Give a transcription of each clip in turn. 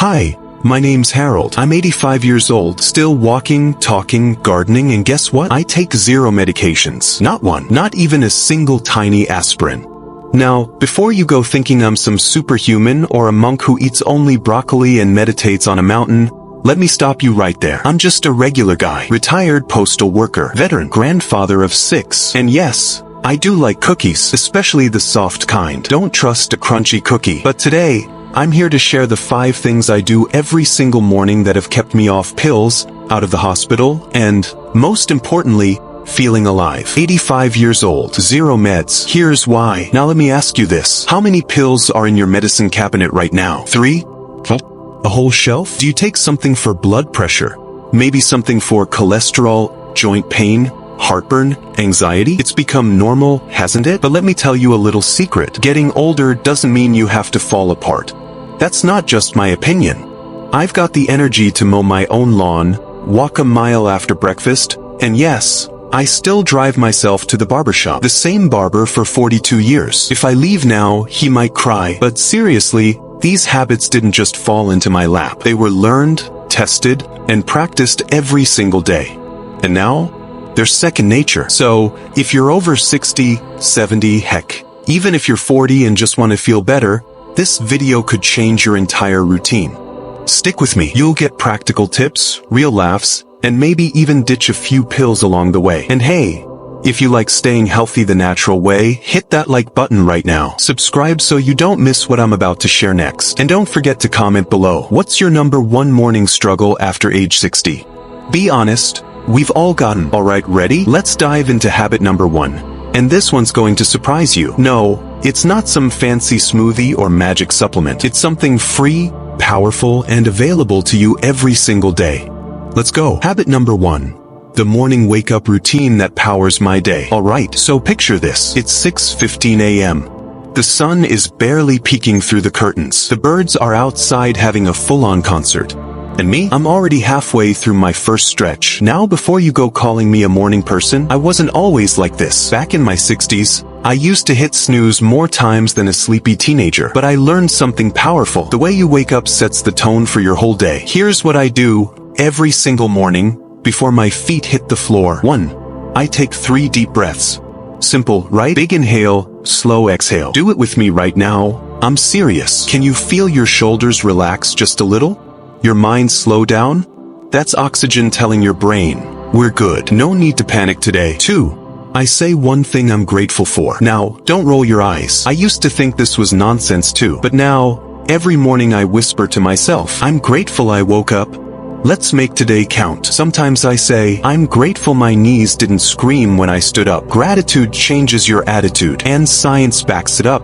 Hi, my name's Harold. I'm 85 years old, still walking, talking, gardening, and guess what? I take 0 medications. Not one. Not even a single tiny aspirin. Now, before you go thinking I'm some superhuman or a monk who eats only broccoli and meditates on a mountain, let me stop you right there. I'm just a regular guy, retired postal worker, veteran, grandfather of 6. And yes, I do like cookies, especially the soft kind. Don't trust a crunchy cookie. But today, I'm here to share the 5 things I do every single morning that have kept me off pills, out of the hospital, and, most importantly, feeling alive. 85 years old, 0 meds. Here's why. Now let me ask you this. How many pills are in your medicine cabinet right now? 3? A whole shelf? Do you take something for blood pressure? Maybe something for cholesterol, joint pain, heartburn, anxiety? It's become normal, hasn't it? But let me tell you a little secret. Getting older doesn't mean you have to fall apart. That's not just my opinion. I've got the energy to mow my own lawn, walk a mile after breakfast, and yes, I still drive myself to the barbershop. The same barber for 42 years. If I leave now, he might cry. But seriously, these habits didn't just fall into my lap. They were learned, tested, and practiced every single day. And now, they're second nature. So, if you're over 60, 70, heck, even if you're 40 and just want to feel better, this video could change your entire routine. Stick with me. You'll get practical tips, real laughs, and maybe even ditch a few pills along the way. And hey, if you like staying healthy the natural way, hit that like button right now. Subscribe so you don't miss what I'm about to share next. And don't forget to comment below. What's your #1 morning struggle after age 60? Be honest, we've all gotten. Alright, ready? Let's dive into habit number 1. And this one's going to surprise you. No, it's not some fancy smoothie or magic supplement. It's something free, powerful, and available to you every single day. Let's go. Habit number 1. The morning wake-up routine that powers my day. Alright, so picture this. It's 6:15 a.m. The sun is barely peeking through the curtains. The birds are outside having a full-on concert. And me? I'm already halfway through my first stretch. Now before you go calling me a morning person, I wasn't always like this. Back in my 60s, I used to hit snooze more times than a sleepy teenager. But I learned something powerful. The way you wake up sets the tone for your whole day. Here's what I do every single morning before my feet hit the floor. 1. I take 3 deep breaths. Simple, right? Big inhale, slow exhale. Do it with me right now. I'm serious. Can you feel your shoulders relax just a little? Your mind slow down? That's oxygen telling your brain, we're good. No need to panic today. 2. I say one thing I'm grateful for. Now, don't roll your eyes. I used to think this was nonsense too. But now, every morning I whisper to myself, I'm grateful I woke up. Let's make today count. Sometimes I say, I'm grateful my knees didn't scream when I stood up. Gratitude changes your attitude, and science backs it up.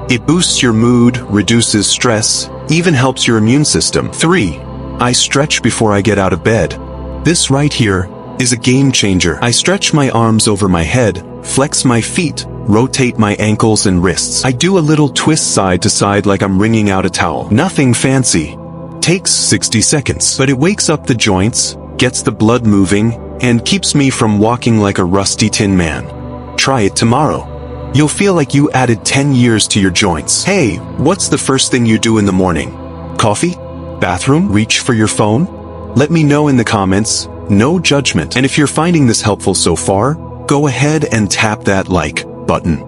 It boosts your mood, reduces stress, even helps your immune system. 3. I stretch before I get out of bed. This right here is a game changer. I stretch my arms over my head, flex my feet, rotate my ankles and wrists. I do a little twist side to side like I'm wringing out a towel. Nothing fancy. Takes 60 seconds, but it wakes up the joints, gets the blood moving, and keeps me from walking like a rusty tin man. Try it tomorrow. You'll feel like you added 10 years to your joints. Hey, what's the first thing you do in the morning? Coffee? Bathroom? Reach for your phone? Let me know in the comments. No judgment. And if you're finding this helpful so far, go ahead and tap that like button.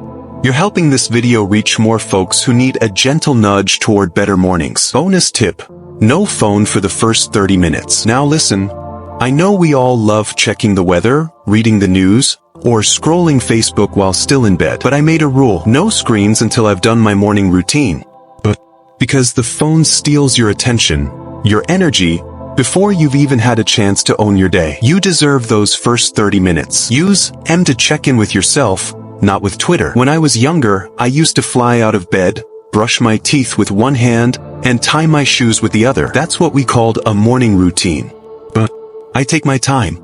You're helping this video reach more folks who need a gentle nudge toward better mornings. Bonus tip. No phone for the first 30 minutes. Now listen, I know we all love checking the weather, reading the news, or scrolling Facebook while still in bed. But I made a rule. No screens until I've done my morning routine. But because the phone steals your attention, your energy, before you've even had a chance to own your day. You deserve those first 30 minutes. Use M to check in with yourself, not with Twitter. When I was younger, I used to fly out of bed, brush my teeth with one hand, and tie my shoes with the other. That's what we called a morning routine. But I take my time.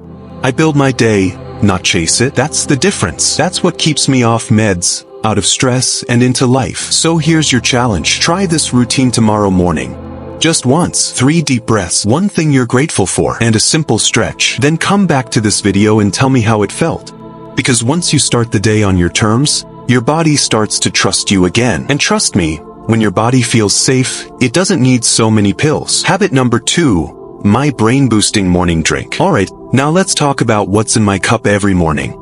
I build my day, not chase it. That's the difference. That's what keeps me off meds, out of stress, and into life. So here's your challenge. Try this routine tomorrow morning. Just once. 3 deep breaths, one thing you're grateful for, and a simple stretch. Then come back to this video and tell me how it felt. Because once you start the day on your terms, your body starts to trust you again. And trust me, When your body feels safe, it doesn't need so many pills. Habit number 2, my brain-boosting morning drink. Alright, now let's talk about what's in my cup every morning.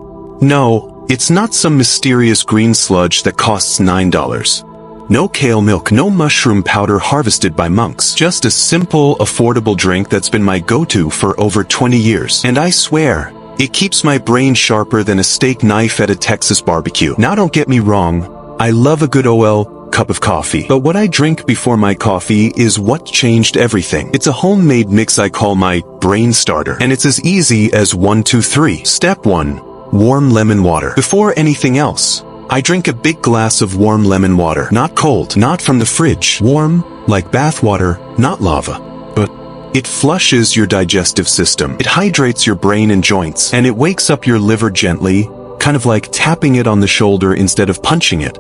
No, it's not some mysterious green sludge that costs $9. No kale milk, no mushroom powder harvested by monks. Just a simple, affordable drink that's been my go-to for over 20 years. And I swear, it keeps my brain sharper than a steak knife at a Texas barbecue. Now don't get me wrong, I love a good cup of coffee. But what I drink before my coffee is what changed everything. It's a homemade mix I call my brain starter. And it's as easy as 1, 2, 3. Step 1. Warm lemon water. Before anything else, I drink a big glass of warm lemon water. Not cold, not from the fridge. Warm, like bath water, not lava. But it flushes your digestive system. It hydrates your brain and joints. And it wakes up your liver gently, kind of like tapping it on the shoulder instead of punching it.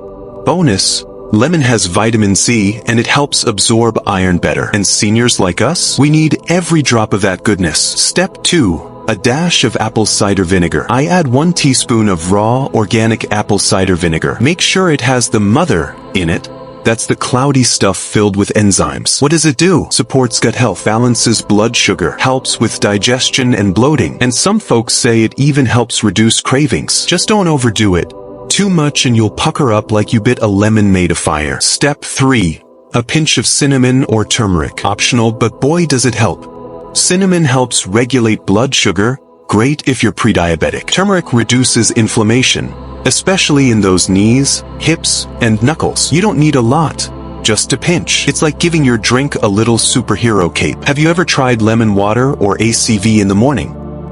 Bonus, lemon has vitamin C and it helps absorb iron better. And seniors like us, we need every drop of that goodness. Step 2. A dash of apple cider vinegar. I add 1 teaspoon of raw, organic apple cider vinegar. Make sure it has the mother in it. That's the cloudy stuff filled with enzymes. What does it do? Supports gut health, balances blood sugar, helps with digestion and bloating. And some folks say it even helps reduce cravings. Just don't overdo it. Too much and you'll pucker up like you bit a lemon made of fire. Step 3. A pinch of cinnamon or turmeric. Optional, but boy does it help. Cinnamon helps regulate blood sugar, great if you're pre-diabetic. Turmeric reduces inflammation, especially in those knees, hips, and knuckles. You don't need a lot, just a pinch. It's like giving your drink a little superhero cape. Have you ever tried lemon water or ACV in the morning?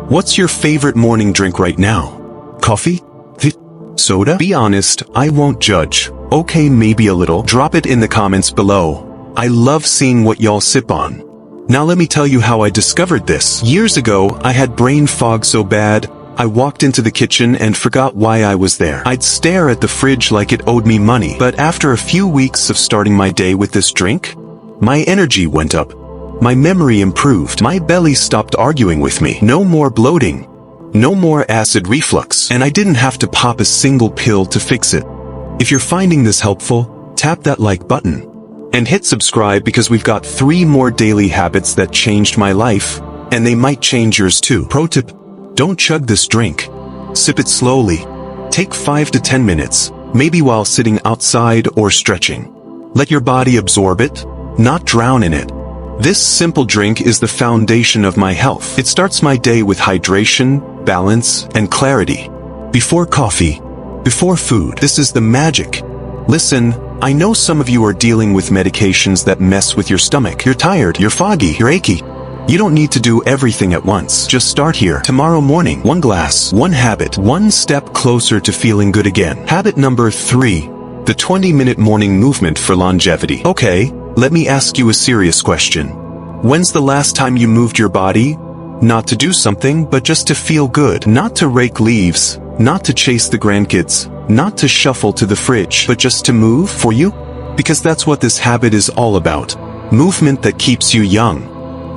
What's your favorite morning drink right now? Coffee? Soda? Be honest, I won't judge. Okay, maybe a little. Drop it in the comments below. I love seeing what y'all sip on. Now let me tell you how I discovered this. Years ago, I had brain fog so bad, I walked into the kitchen and forgot why I was there. I'd stare at the fridge like it owed me money. But after a few weeks of starting my day with this drink, my energy went up. My memory improved. My belly stopped arguing with me. No more bloating. No more acid reflux. And I didn't have to pop a single pill to fix it. If you're finding this helpful, tap that like button. And hit subscribe because we've got 3 more daily habits that changed my life, and they might change yours too. Pro tip, don't chug this drink. Sip it slowly. Take 5 to 10 minutes, maybe while sitting outside or stretching. Let your body absorb it, not drown in it. This simple drink is the foundation of my health. It starts my day with hydration, balance, and clarity. Before coffee, before food, this is the magic. Listen, I know some of you are dealing with medications that mess with your stomach. You're tired, you're foggy, you're achy. You don't need to do everything at once. Just start here. Tomorrow morning, 1 glass, 1 habit, 1 step closer to feeling good again. Habit number 3, the 20-minute morning movement for longevity. Okay, let me ask you a serious question. When's the last time you moved your body? Not to do something, but just to feel good. Not to rake leaves, not to chase the grandkids, not to shuffle to the fridge, but just to move for you? Because that's what this habit is all about. Movement that keeps you young.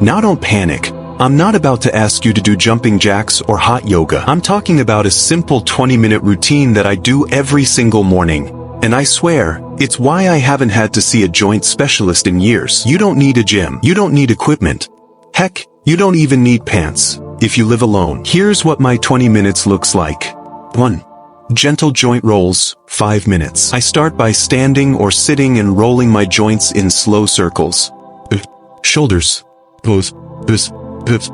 Now don't panic. I'm not about to ask you to do jumping jacks or hot yoga. I'm talking about a simple 20-minute routine that I do every single morning. And I swear, it's why I haven't had to see a joint specialist in years. You don't need a gym. You don't need equipment. Heck, you don't even need pants if you live alone. Here's what my 20 minutes looks like. 1. Gentle joint rolls, 5 minutes. I start by standing or sitting and rolling my joints in slow circles. Shoulders, toes, hips,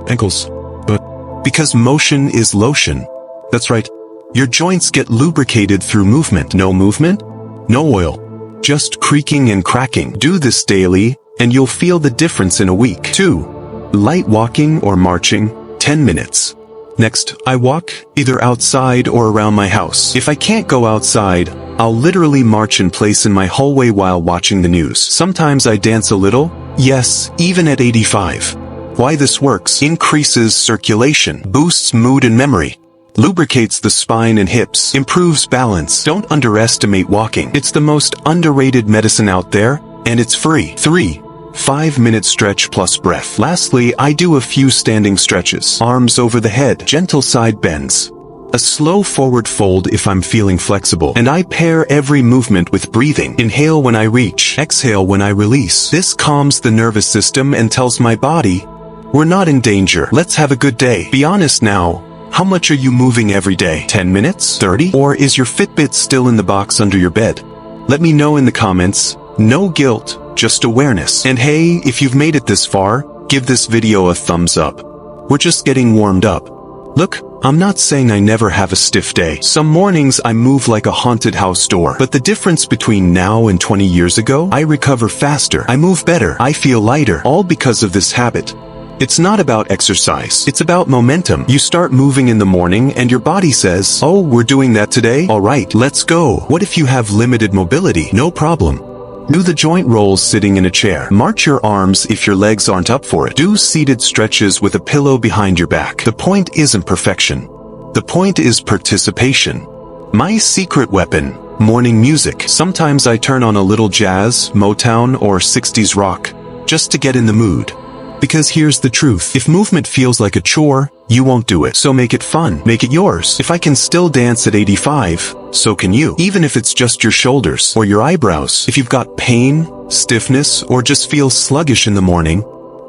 ankles. But because motion is lotion. That's right. Your joints get lubricated through movement. No movement? No oil. Just creaking and cracking. Do this daily, and you'll feel the difference in a week. 2. Light walking or marching, 10 minutes. Next, I walk, either outside or around my house. If I can't go outside, I'll literally march in place in my hallway while watching the news. Sometimes I dance a little, yes, even at 85. Why this works? Increases circulation, boosts mood and memory, lubricates the spine and hips, improves balance. Don't underestimate walking. It's the most underrated medicine out there, and it's free. 3. 5-minute stretch plus breath. Lastly, I do a few standing stretches. Arms over the head, gentle side bends. A slow forward fold if I'm feeling flexible. And I pair every movement with breathing. Inhale when I reach, exhale when I release. This calms the nervous system and tells my body, we're not in danger. Let's have a good day. Be honest now. How much are you moving every day? 10 minutes? 30? Or is your Fitbit still in the box under your bed? Let me know in the comments. No guilt, just awareness. And hey, if you've made it this far, give this video a thumbs up. We're just getting warmed up. Look, I'm not saying I never have a stiff day. Some mornings I move like a haunted house door. But the difference between now and 20 years ago, I recover faster. I move better. I feel lighter. All because of this habit. It's not about exercise. It's about momentum. You start moving in the morning and your body says, oh, we're doing that today? Alright, let's go. What if you have limited mobility? No problem. Do the joint rolls sitting in a chair. March your arms if your legs aren't up for it. Do seated stretches with a pillow behind your back. The point isn't perfection. The point is participation. My secret weapon, morning music. Sometimes I turn on a little jazz, Motown, or 60s rock, just to get in the mood. Because here's the truth. If movement feels like a chore, you won't do it. So make it fun. Make it yours. If I can still dance at 85, so can you. Even if it's just your shoulders or your eyebrows. If you've got pain, stiffness, or just feel sluggish in the morning,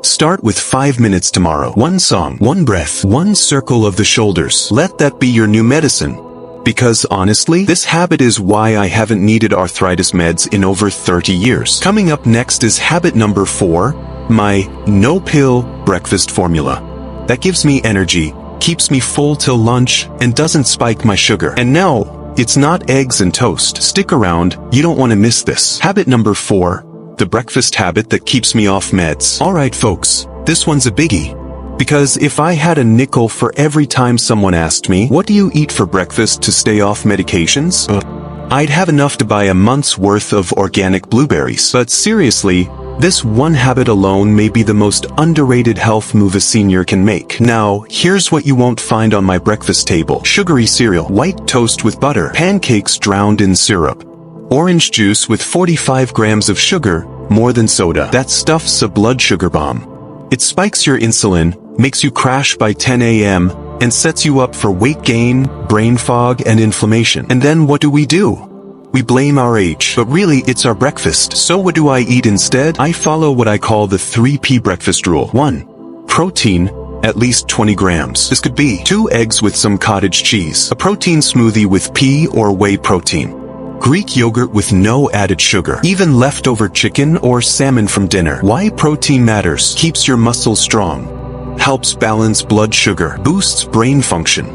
start with 5 minutes tomorrow. One song, one breath, one circle of the shoulders. Let that be your new medicine. Because honestly, this habit is why I haven't needed arthritis meds in over 30 years. Coming up next is habit number 4. My no-pill breakfast formula. That gives me energy, keeps me full till lunch, and doesn't spike my sugar. And no, it's not eggs and toast. Stick around, you don't want to miss this. Habit number 4, the breakfast habit that keeps me off meds. Alright folks, this one's a biggie. Because if I had a nickel for every time someone asked me, what do you eat for breakfast to stay off medications? I'd have enough to buy a month's worth of organic blueberries. But seriously, this one habit alone may be the most underrated health move a senior can make. Now, here's what you won't find on my breakfast table. Sugary cereal, white toast with butter, pancakes drowned in syrup, orange juice with 45 grams of sugar, more than soda. That stuff's a blood sugar bomb. It spikes your insulin, makes you crash by 10 a.m., and sets you up for weight gain, brain fog, and inflammation. And then what do? We blame our age, but really it's our breakfast. So what do I eat instead? I follow what I call the 3P breakfast rule. 1. Protein, at least 20 grams. This could be 2 eggs with some cottage cheese, a protein smoothie with pea or whey protein, Greek yogurt with no added sugar, even leftover chicken or salmon from dinner. Why protein matters: keeps your muscles strong, helps balance blood sugar, boosts brain function,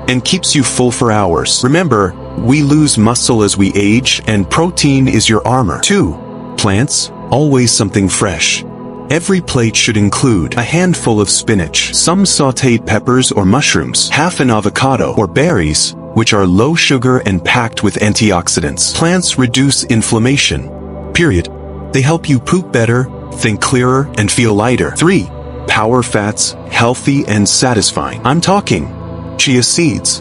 and keeps you full for hours. Remember, we lose muscle as we age, and protein is your armor. 2. Plants, always something fresh. Every plate should include a handful of spinach, some sautéed peppers or mushrooms, half an avocado, or berries, which are low sugar and packed with antioxidants. Plants reduce inflammation. Period. They help you poop better, think clearer, and feel lighter. 3. Power fats, healthy and satisfying. I'm talking chia seeds,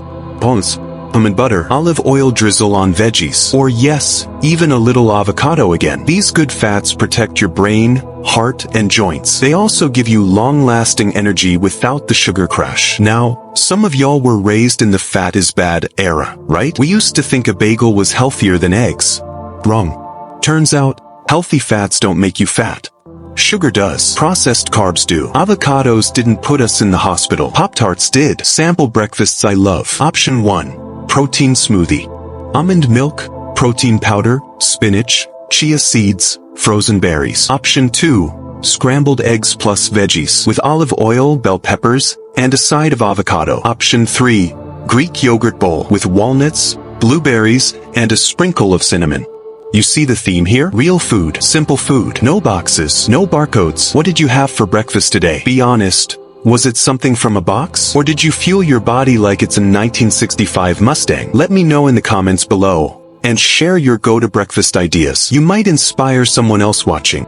almond butter, olive oil drizzle on veggies, or yes, even a little avocado again. These good fats protect your brain, heart, and joints. They also give you long-lasting energy without the sugar crash. Now, some of y'all were raised in the fat is bad era, right? We used to think a bagel was healthier than eggs. Wrong. Turns out, healthy fats don't make you fat. Sugar does. Processed carbs do. Avocados didn't put us in the hospital. Pop-Tarts did. Sample breakfasts I love. Option 1. Protein smoothie. Almond milk, protein powder, spinach, chia seeds, frozen berries. Option 2. Scrambled eggs plus veggies with olive oil, bell peppers, and a side of avocado. Option 3. Greek yogurt bowl with walnuts, blueberries, and a sprinkle of cinnamon. You see the theme here? Real food, simple food, no boxes, no barcodes. What did you have for breakfast today? Be honest. Was it something from a box? Or did you fuel your body like it's a 1965 Mustang? Let me know in the comments below, and share your go-to breakfast ideas. You might inspire someone else watching.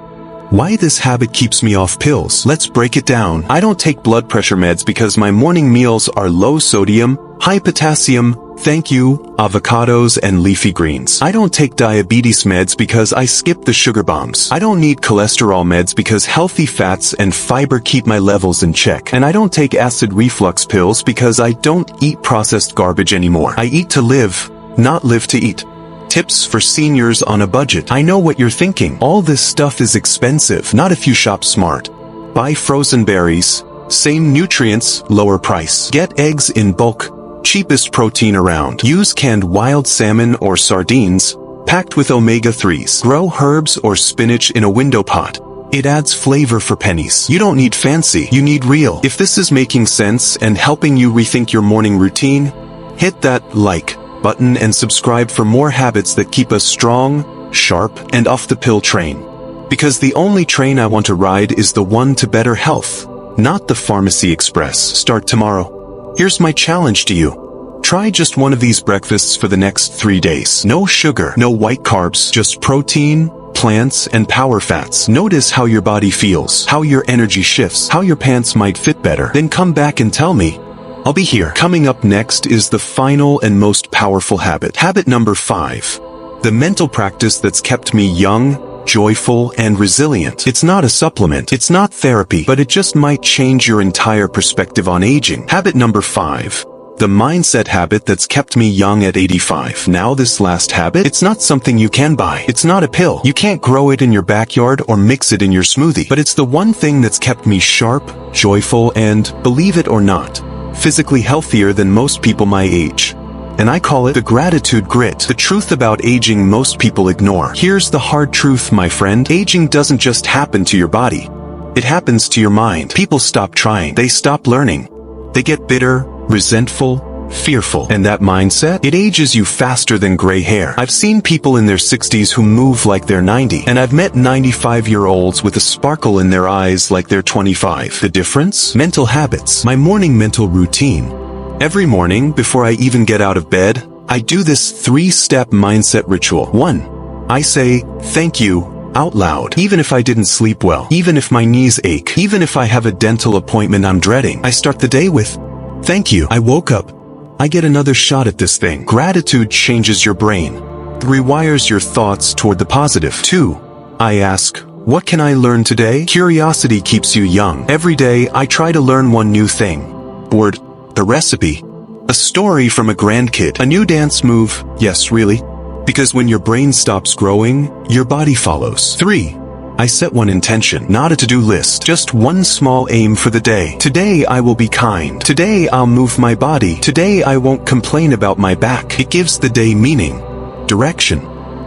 Why this habit keeps me off pills? Let's break it down. I don't take blood pressure meds because my morning meals are low sodium, high potassium, Thank you, avocados and leafy greens. I don't take diabetes meds because I skip the sugar bombs. I don't need cholesterol meds because healthy fats and fiber keep my levels in check. And I don't take acid reflux pills because I don't eat processed garbage anymore. I eat to live, not live to eat. Tips for seniors on a budget. I know what you're thinking. All this stuff is expensive, not if you shop smart. Buy frozen berries. Same nutrients, lower price. Get eggs in bulk. Cheapest protein around. Use canned wild salmon or sardines, packed with omega-3s. Grow herbs or spinach in a window pot. It adds flavor for pennies. You don't need fancy, you need real. If this is making sense and helping you rethink your morning routine, hit that like button and subscribe for more habits that keep us strong, sharp, and off the pill train. Because the only train I want to ride is the one to better health, not the pharmacy express. Start tomorrow. Here's my challenge to you. Try just one of these breakfasts for the next 3 days. No sugar, no white carbs, just protein, plants, and power fats. Notice how your body feels, how your energy shifts, how your pants might fit better. Then come back and tell me. I'll be here. Coming up next is the final and most powerful habit. Habit number 5. The mental practice that's kept me young, joyful, and resilient. It's not a supplement, it's not therapy, but it just might change your entire perspective on aging. Habit number 5. The mindset habit that's kept me young at 85. Now this last habit, it's not something you can buy. It's not a pill. You can't grow it in your backyard or mix it in your smoothie. But it's the one thing that's kept me sharp, joyful, and, believe it or not, physically healthier than most people my age. And I call it the gratitude grit. The truth about aging most people ignore. Here's the hard truth, my friend. Aging doesn't just happen to your body. It happens to your mind. People stop trying. They stop learning. They get bitter, resentful, fearful. And that mindset, it ages you faster than gray hair. I've seen people in their 60s who move like they're 90. And I've met 95-year-olds with a sparkle in their eyes like they're 25. The difference? Mental habits. My morning mental routine. Every morning, before I even get out of bed, I do this 3-step mindset ritual. 1. I say, thank you, out loud. Even if I didn't sleep well, even if my knees ache, even if I have a dental appointment I'm dreading, I start the day with, thank you. I woke up. I get another shot at this thing. Gratitude changes your brain. It rewires your thoughts toward the positive. 2. I ask, what can I learn today? Curiosity keeps you young. Every day, I try to learn one new thing. Word. A recipe, a story from a grandkid, a new dance move. Yes, really? Because when your brain stops growing, your body follows. 3. I set one intention, not a to-do list, just one small aim for the day. Today I will be kind. Today I'll move my body. Today I won't complain about my back. It gives the day meaning, direction,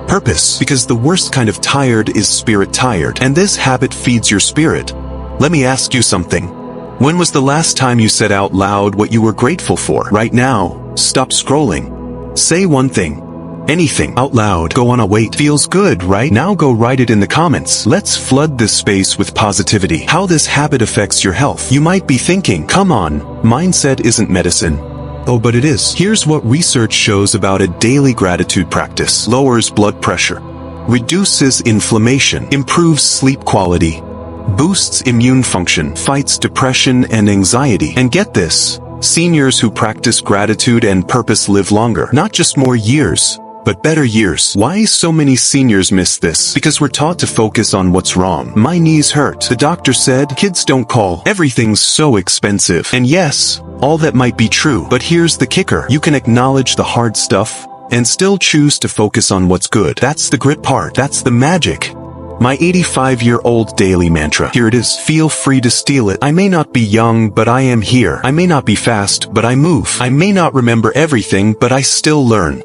purpose. Because the worst kind of tired is spirit tired, and this habit feeds your spirit. Let me ask you something. When was the last time you said out loud what you were grateful for? Right now, stop scrolling. Say one thing. Anything. Out loud. Go on a wait. Feels good, right? Now go write it in the comments. Let's flood this space with positivity. How this habit affects your health. You might be thinking, come on, mindset isn't medicine. Oh, but it is. Here's what research shows about a daily gratitude practice. Lowers blood pressure. Reduces inflammation. Improves sleep quality. Boosts immune function, fights depression and anxiety. And get this, seniors who practice gratitude and purpose live longer. Not just more years, but better years. Why so many seniors miss this? Because we're taught to focus on what's wrong. My knees hurt. The doctor said, kids don't call. Everything's so expensive. And yes, all that might be true. But here's the kicker. You can acknowledge the hard stuff and still choose to focus on what's good. That's the grit part. That's the magic. My 85-year-old daily mantra. Here it is. Feel free to steal it. I may not be young, but I am here. I may not be fast, but I move. I may not remember everything, but I still learn.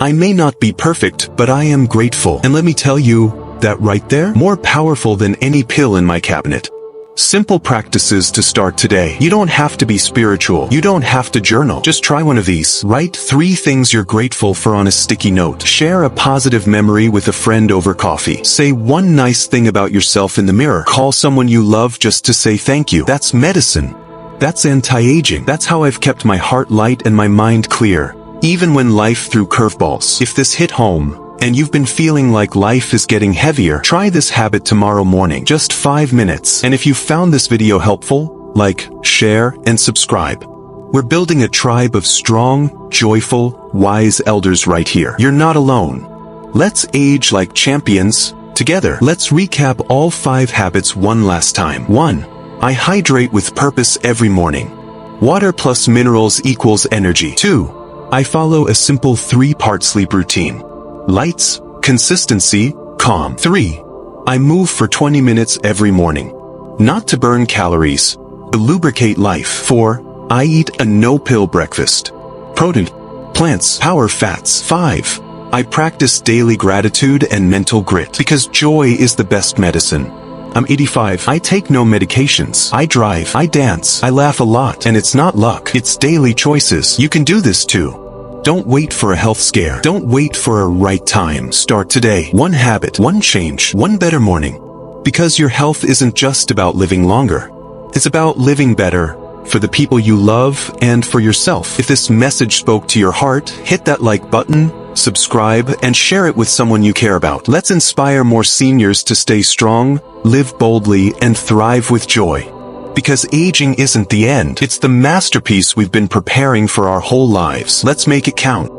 I may not be perfect, but I am grateful. And let me tell you, that right there, more powerful than any pill in my cabinet. Simple practices to start today. You don't have to be spiritual. You don't have to journal. Just try one of these. Write 3 things you're grateful for on a sticky note. Share a positive memory with a friend over coffee. Say one nice thing about yourself in the mirror. Call someone you love just to say thank you. That's medicine. That's anti-aging. That's how I've kept my heart light and my mind clear, even when life threw curveballs. If this hit home, and you've been feeling like life is getting heavier, try this habit tomorrow morning. Just 5 minutes. And if you found this video helpful, like, share, and subscribe. We're building a tribe of strong, joyful, wise elders right here. You're not alone. Let's age like champions, together. Let's recap all 5 habits one last time. 1. I hydrate with purpose every morning. Water plus minerals equals energy. 2. I follow a simple 3-part sleep routine. Lights, consistency, calm. 3. I move for 20 minutes every morning. Not to burn calories, but lubricate life. 4. I eat a no-pill breakfast. Protein, plants, power fats. 5. I practice daily gratitude and mental grit, because joy is the best medicine. I'm 85. I take no medications. I drive. I dance. I laugh a lot. And it's not luck. It's daily choices. You can do this too. Don't wait for a health scare. Don't wait for a right time. Start today. 1 habit, 1 change, 1 better morning. Because your health isn't just about living longer. It's about living better, for the people you love and for yourself. If this message spoke to your heart, hit that like button, subscribe, and share it with someone you care about. Let's inspire more seniors to stay strong, live boldly, and thrive with joy. Because aging isn't the end. It's the masterpiece we've been preparing for our whole lives. Let's make it count.